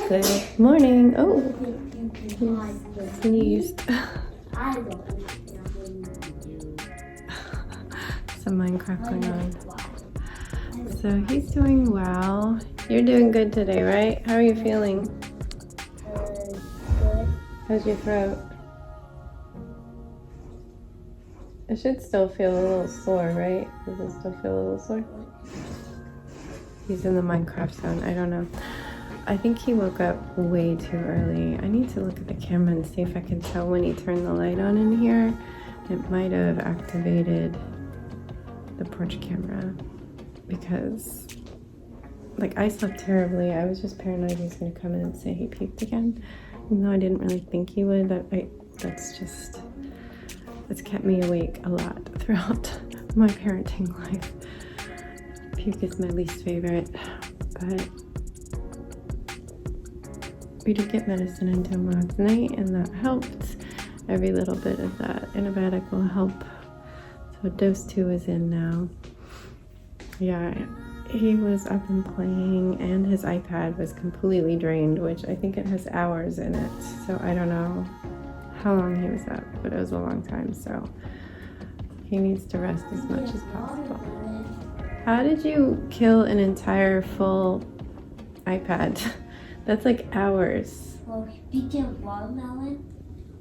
Good morning. Oh, he sneezed. Some Minecraft going on. So he's doing well. You're doing good today, right? How are you feeling? Good. How's your throat? It should still feel a little sore, right? Does it still feel a little sore? He's in the Minecraft zone. I don't know. I think he woke up way too early. I need to look at the camera and see if I can tell when he turned the light on in here. It might have activated the porch camera because, like, I slept terribly. I was just paranoid he was going to come in and say he puked again. Even though I didn't really think he would. It's kept me awake a lot throughout my parenting life. Puke is my least favorite, but we did get medicine into him last night and that helped. Every little bit of that antibiotic will help. So dose 2 is in now. Yeah, he was up and playing and his iPad was completely drained, which I think it has hours in it. So I don't know how long he was up, but it was a long time. So he needs to rest as much as possible. How did you kill an entire full iPad? That's like hours. Well, speaking of watermelon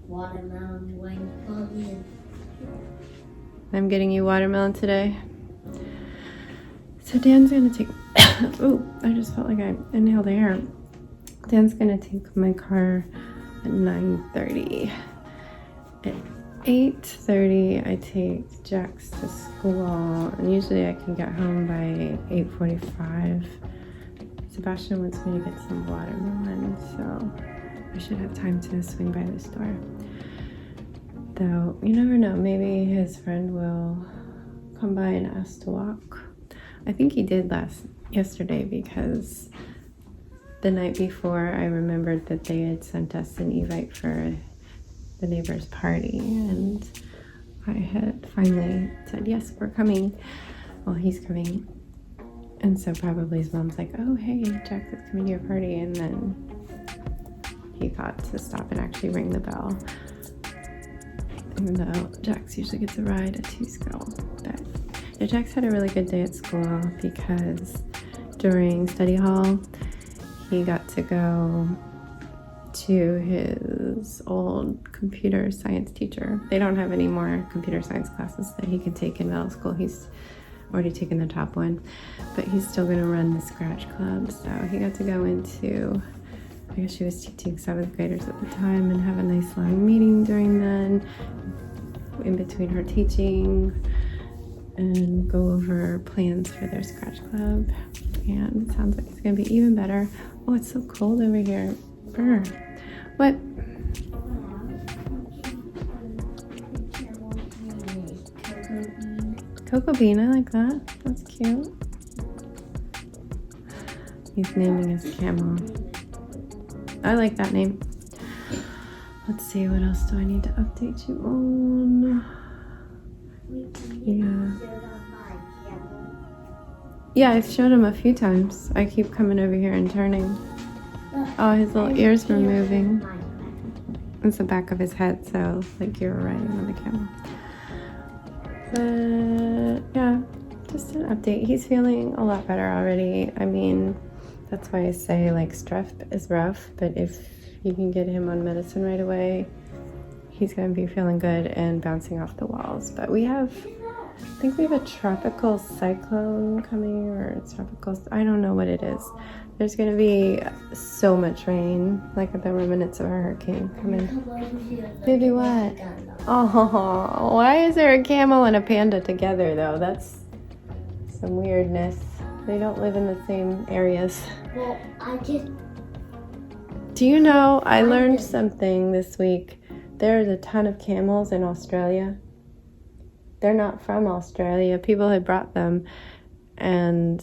wine. I'm getting you watermelon today. So Dan's gonna take, oh, I just felt like I inhaled air. Dan's gonna take my car at 9:30. At 8:30, I take Jax to school, and usually I can get home by 8:45. Sebastian wants me to get some watermelon, so I should have time to swing by the store. Though, you never know, maybe his friend will come by and ask to walk. I think he did yesterday because the night before I remembered that they had sent us an evite for the neighbor's party, and I had finally said, yes, we're coming. Well, he's coming. And so probably his mom's like, oh, hey, Jack is coming to your party. And then he thought to stop and actually ring the bell. Even though Jax usually gets a ride at school. But yeah, Jax had a really good day at school because during study hall, he got to go to his old computer science teacher. They don't have any more computer science classes that he can take in middle school. He's already taken the top one, but he's still going to run the Scratch Club. So he got to go into, I guess she was teaching 7th graders at the time, and have a nice long meeting during then, in between her teaching, and go over plans for their Scratch Club. And it sounds like it's going to be even better. Oh, it's so cold over here. Brr. What? Cocoa bean, I like that. That's cute. He's naming his camel. I like that name. Let's see, what else do I need to update you on? Yeah, I've showed him a few times. I keep coming over here and turning. Oh, his little ears were moving. It's the back of his head, so like you're riding on the camel. But yeah, just an update. He's feeling a lot better already. I mean, that's why I say like strep is rough, but if you can get him on medicine right away, he's going to be feeling good and bouncing off the walls. But I think we have a tropical cyclone coming, or tropical, I don't know what it is. There's going to be so much rain, like the remnants of a hurricane coming. Baby, what? Oh, why is there a camel and a panda together, though? That's some weirdness. They don't live in the same areas. Well, Do you know, I learned something this week. There's a ton of camels in Australia. They're not from Australia. People had brought them and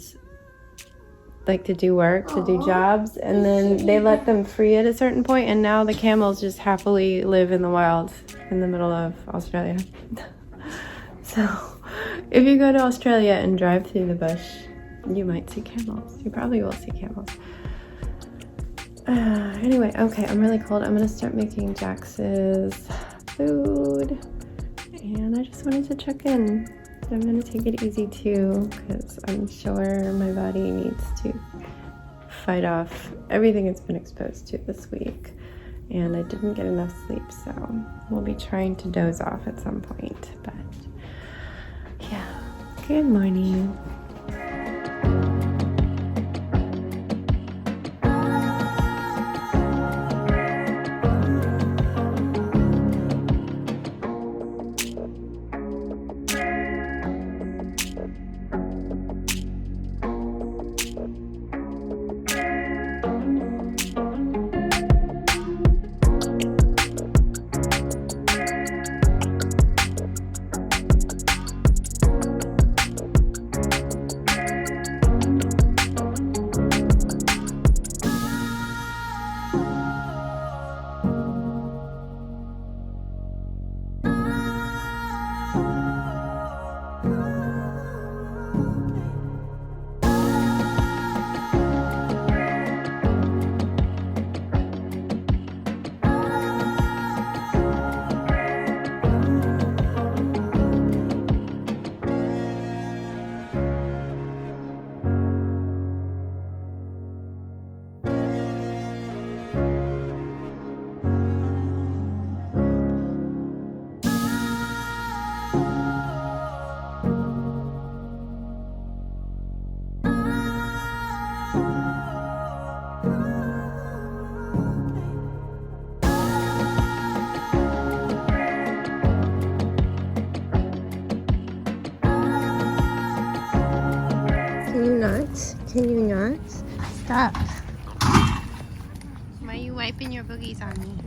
like to do work, to do jobs, and then they let them free at a certain point, and now the camels just happily live in the wild in the middle of Australia. So if you go to Australia and drive through the bush, you might see camels. You probably will see camels. Anyway, okay, I'm really cold. I'm gonna start making Jax's food, and I just wanted to check in. I'm gonna take it easy too, because I'm sure my body needs to fight off everything it's been exposed to this week, and I didn't get enough sleep, so we'll be trying to doze off at some point. But yeah, good morning. Can you not? Stop. Why are you wiping your boogies on me?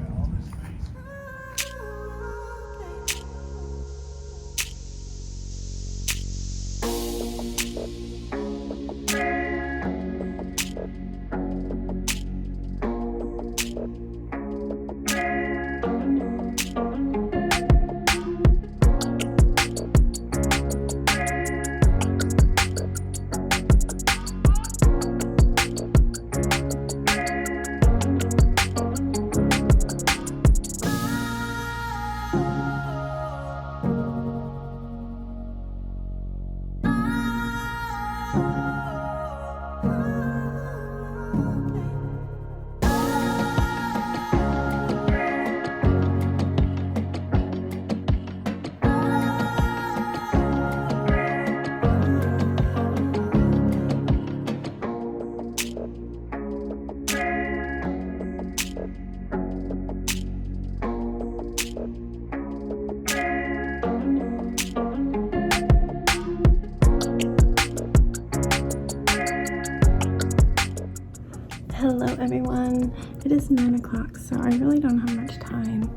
Hello everyone, it is 9 o'clock, so I really don't have much time.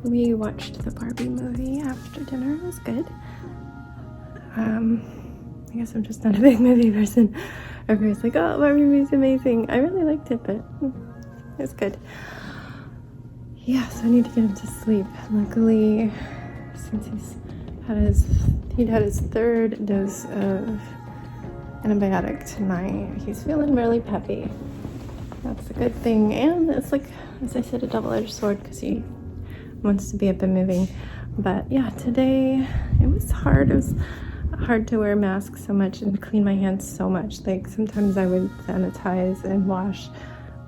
We watched the Barbie movie after dinner. It was good. I guess I'm just not a big movie person. Everybody's like, oh, Barbie movie's amazing. I really liked it, but it's good. Yeah, so I need to get him to sleep. Luckily, since he'd had his third dose of antibiotic tonight, he's feeling really peppy. That's a good thing, and it's like, as I said, a double-edged sword because he wants to be up and moving. But yeah, today it was hard. It was hard to wear a mask so much and clean my hands so much. Like sometimes I would sanitize and wash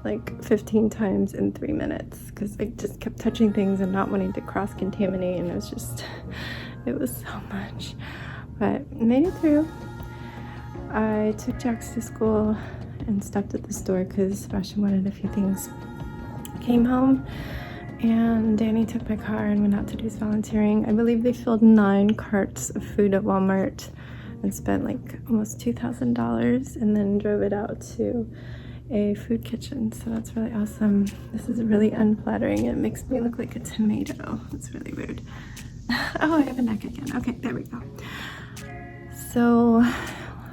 like 15 times in 3 minutes because I just kept touching things and not wanting to cross-contaminate, and it was so much. But made it through. I took Jax to school and stopped at the store because Sebastian wanted a few things. Came home and Danny took my car and went out to do his volunteering. I believe they filled 9 carts of food at Walmart and spent like almost $2,000 and then drove it out to a food kitchen. So that's really awesome. This is really unflattering. It makes me look like a tomato. It's really weird. Oh, I have a neck again. Okay, there we go. So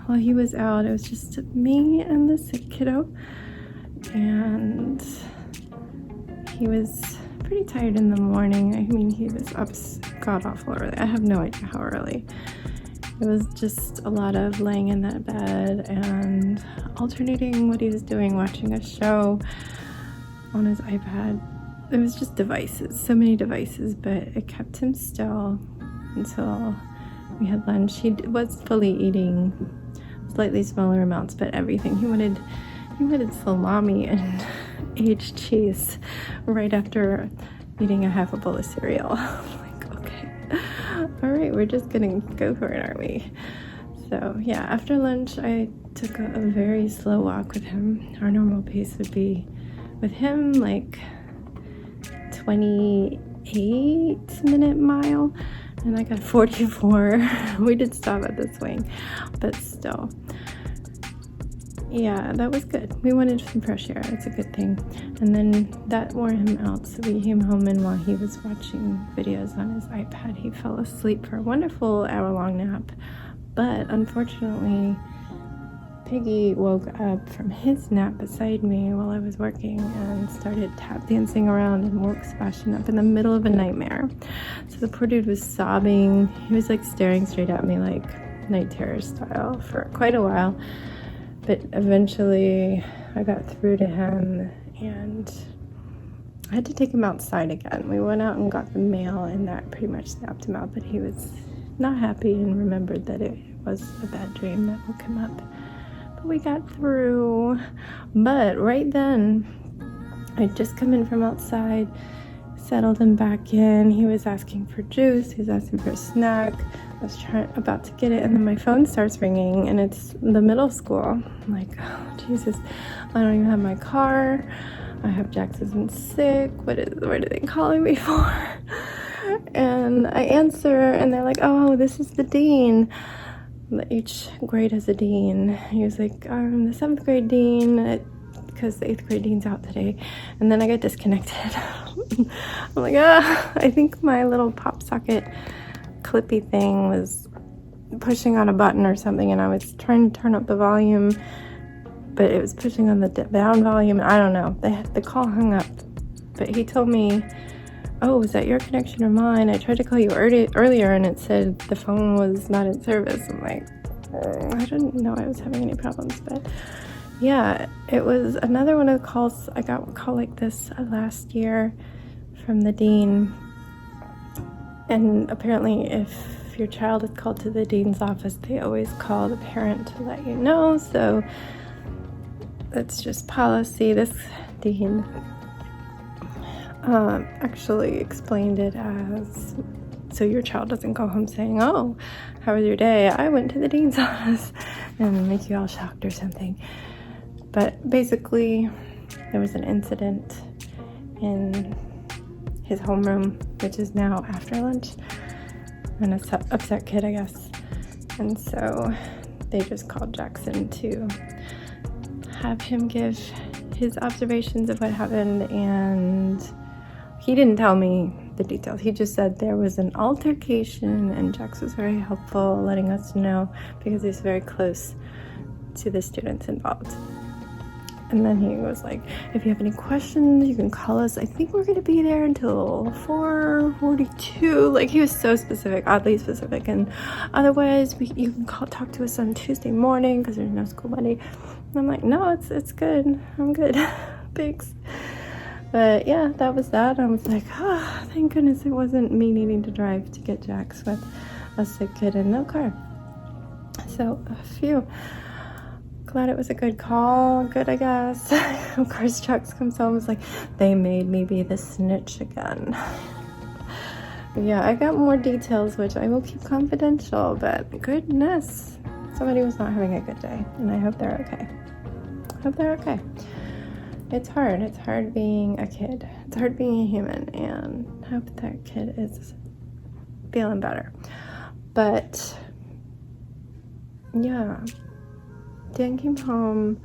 while he was out, it was just me and the sick kiddo, and he was pretty tired in the morning. I mean, he was up god awful early. I have no idea how early. It It was just a lot of laying in that bed and alternating what he was doing, watching a show on his iPad. It was just devices, so many devices, but it kept him still until we had lunch. He was fully eating slightly smaller amounts, but everything. He wanted salami and aged cheese right after eating a half a bowl of cereal. I'm like, okay, all right, we're just gonna go for it, aren't we? So yeah, after lunch, I took a very slow walk with him. Our normal pace would be with him like 28-minute mile, and I got 44. We did stop at the swing, but still. Yeah, that was good. We wanted some fresh air. It's a good thing. And then that wore him out, so we came home, and while he was watching videos on his iPad, he fell asleep for a wonderful hour-long nap. But unfortunately, Piggy woke up from his nap beside me while I was working and started tap dancing around and woke Sebastian up in the middle of a nightmare. So the poor dude was sobbing. He was like staring straight at me like night terror style for quite a while. But eventually I got through to him and I had to take him outside again. We went out and got the mail, and that pretty much snapped him out. But he was not happy and remembered that it was a bad dream that woke him up. But we got through. But right then, I'd just come in from outside, settled him back in. He was asking for juice. He was asking for a snack. I was about to get it, and then my phone starts ringing, and it's the middle school. I'm like, oh, Jesus, I don't even have my car. I have Jax isn't sick. What are they calling me for? And I answer, and they're like, oh, this is the dean. Each grade has a dean. He was like, I'm the 7th grade dean, because the 8th grade dean's out today. And then I got disconnected. I'm like, I think my little pop socket clippy thing was pushing on a button or something, and I was trying to turn up the volume, but it was pushing on the down volume. I don't know. The call hung up, but he told me, oh, was that your connection or mine? I tried to call you earlier, and it said the phone was not in service. I'm like, I didn't know I was having any problems, but yeah, it was another one of the calls. I got a call like this last year from the dean. And apparently if your child is called to the dean's office, they always call the parent to let you know. So that's just policy. This dean actually explained it as, so your child doesn't go home saying, oh, how was your day? I went to the dean's office, and make you all shocked or something. But basically, there was an incident in his homeroom, which is now after lunch, an upset kid, I guess. And so they just called Jackson to have him give his observations of what happened, and he didn't tell me the details. He just said there was an altercation, and Jax was very helpful letting us know because he's very close to the students involved. And then he was like, if you have any questions, you can call us. I think we're going to be there until 4:42. Like, he was so specific, oddly specific. And otherwise, you can talk to us on Tuesday morning because there's no school Monday. And I'm like, no, it's good. I'm good. Thanks. But yeah, that was that. I was like, oh, thank goodness it wasn't me needing to drive to get Jax with a sick kid and no car. So, phew. Glad it was a good call. Good, I guess. Of course, Jax comes home and is like, they made me be the snitch again. But yeah, I got more details, which I will keep confidential, but goodness, somebody was not having a good day, and I hope they're okay. It's hard. It's hard being a kid. It's hard being a human, and I hope that kid is feeling better. But yeah, Dan came home,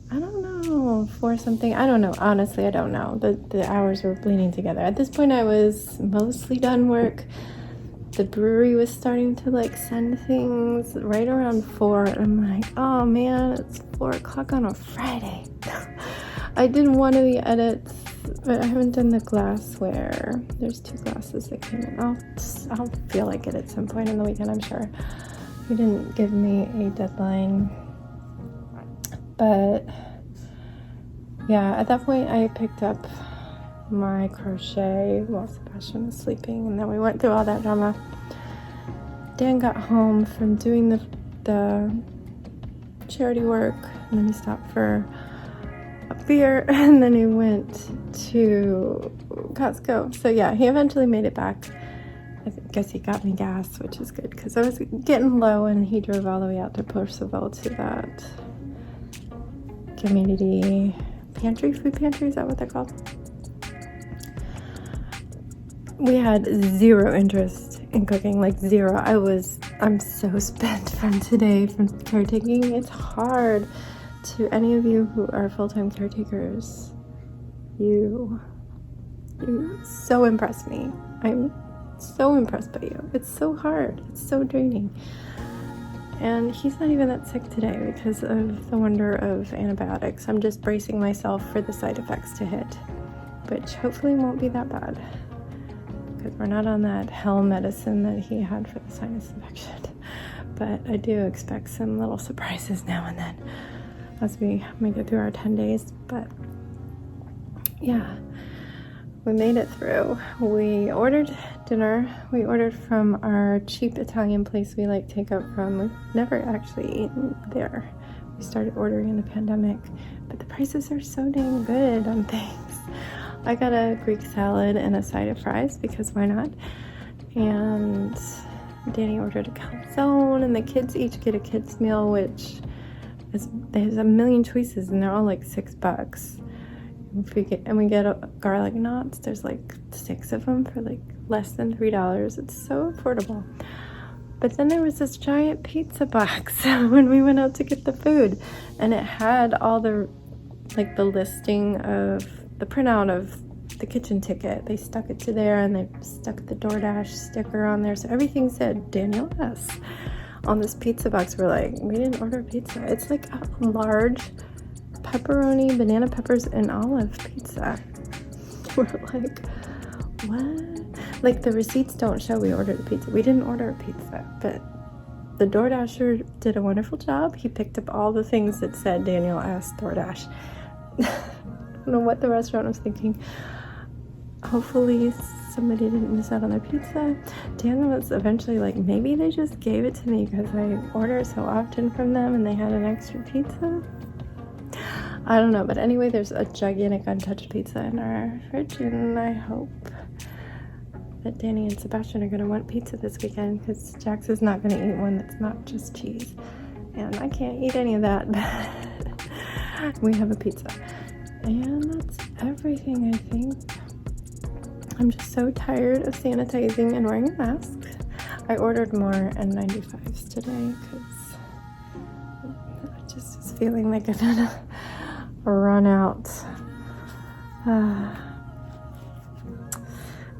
I don't know, for something. I don't know. Honestly, I don't know. The hours were bleeding together. At this point, I was mostly done work. The brewery was starting to like send things right around 4. And I'm like, oh man, it's 4 o'clock on a Friday. I did one of the edits, but I haven't done the glassware. There's 2 glasses that came in. I'll feel like it at some point in the weekend, I'm sure. He didn't give me a deadline, but yeah, at that point I picked up my crochet while Sebastian was sleeping, and then we went through all that drama. Dan got home from doing the charity work, and then he stopped for a beer, and then he went to Costco. So yeah, he eventually made it back. I guess he got me gas, which is good because I was getting low, and he drove all the way out to Percival to that community pantry, food pantry, is that what they're called? We had 0 interest in cooking, like 0. I'm so spent from today from caretaking. It's hard. To any of you who are full-time caretakers, you so impress me. I'm so impressed by you. It's so hard. It's so draining. And he's not even that sick today because of the wonder of antibiotics. I'm just bracing myself for the side effects to hit, which hopefully won't be that bad because we're not on that hell medicine that he had for the sinus infection. But I do expect some little surprises now and then as we make it through our 10 days. But yeah, we made it through. We ordered dinner. We ordered from our cheap Italian place we like takeout from. We've never actually eaten there. We started ordering in the pandemic, but the prices are so dang good on things. I got a Greek salad and a side of fries because why not? And Danny ordered a calzone, and the kids each get a kids meal, which there's a million choices, and they're all like $6. We get garlic knots. There's like 6 of them for like less than $3. It's so affordable. But then there was this giant pizza box when we went out to get the food, and it had all the listing of the printout of the kitchen ticket. They stuck it to there, and they stuck the DoorDash sticker on there, so everything said Daniel S. on this pizza box. We're like, we didn't order pizza. It's like a large pepperoni, banana peppers, and olive pizza. We're like, what? Like, the receipts don't show we ordered a pizza. We didn't order a pizza, but the DoorDasher did a wonderful job. He picked up all the things that said Daniel asked DoorDash. I don't know what the restaurant was thinking. Hopefully somebody didn't miss out on their pizza. Dan was eventually like, maybe they just gave it to me because I order so often from them and they had an extra pizza. I don't know, but anyway, there's a gigantic untouched pizza in our fridge, and I hope that Danny and Sebastian are going to want pizza this weekend because Jax is not going to eat one that's not just cheese, and I can't eat any of that, but we have a pizza. And that's everything, I think. I'm just so tired of sanitizing and wearing a mask. I ordered more N95s today because I just was feeling like I'm gonna run out.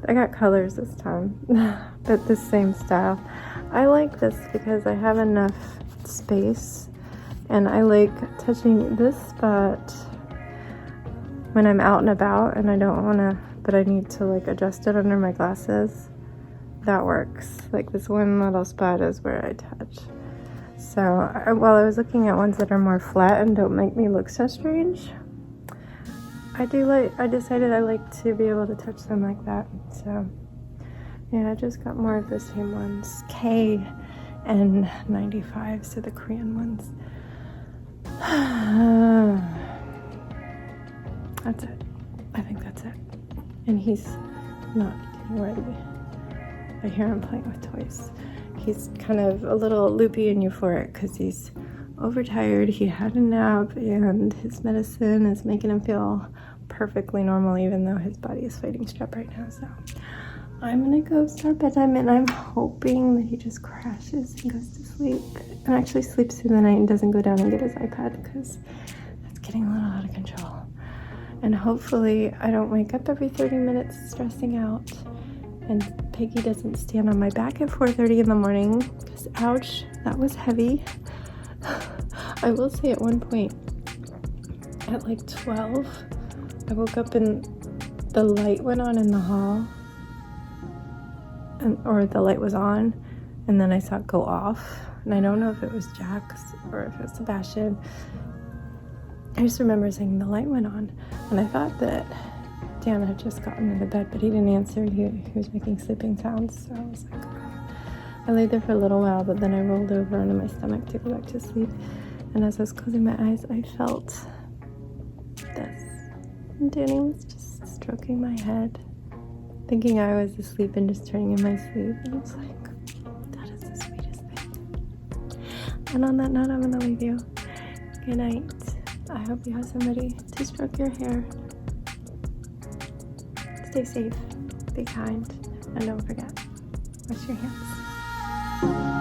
I got colors this time, but the same style. I like this because I have enough space, and I like touching this spot when I'm out and about and I don't want to, but I need to like adjust it under my glasses. That works. Like this one little spot is where I touch. So while I was looking at ones that are more flat and don't make me look so strange, I decided I like to be able to touch them like that. So yeah, I just got more of the same ones. K and 95, so the Korean ones. That's it. I think that's it. And he's not getting ready. I hear him playing with toys. He's kind of a little loopy and euphoric because he's overtired. He had a nap, and his medicine is making him feel perfectly normal, even though his body is fighting strep right now. So I'm gonna go start bedtime, and I'm hoping that he just crashes and goes to sleep and actually sleeps through the night and doesn't go down and get his iPad, because that's getting a little out of control. And hopefully I don't wake up every 30 minutes stressing out, and Peggy doesn't stand on my back at 4:30 in the morning, because ouch, that was heavy. I will say at one point at like 12, I woke up and the light went on in the hall, or the light was on, and then I saw it go off. And I don't know if it was Jax or if it was Sebastian. I just remember saying the light went on, and I thought that Dan had just gotten into bed, but he didn't answer. He was making sleeping sounds, so I was like, I laid there for a little while, but then I rolled over onto my stomach to go back to sleep. And as I was closing my eyes, I felt this. And Danny was just stroking my head, thinking I was asleep and just turning in my sleep. And it's like, that is the sweetest thing. And on that note, I'm gonna leave you. Good night. I hope you have somebody to stroke your hair. Stay safe, be kind, and don't forget, wash your hands.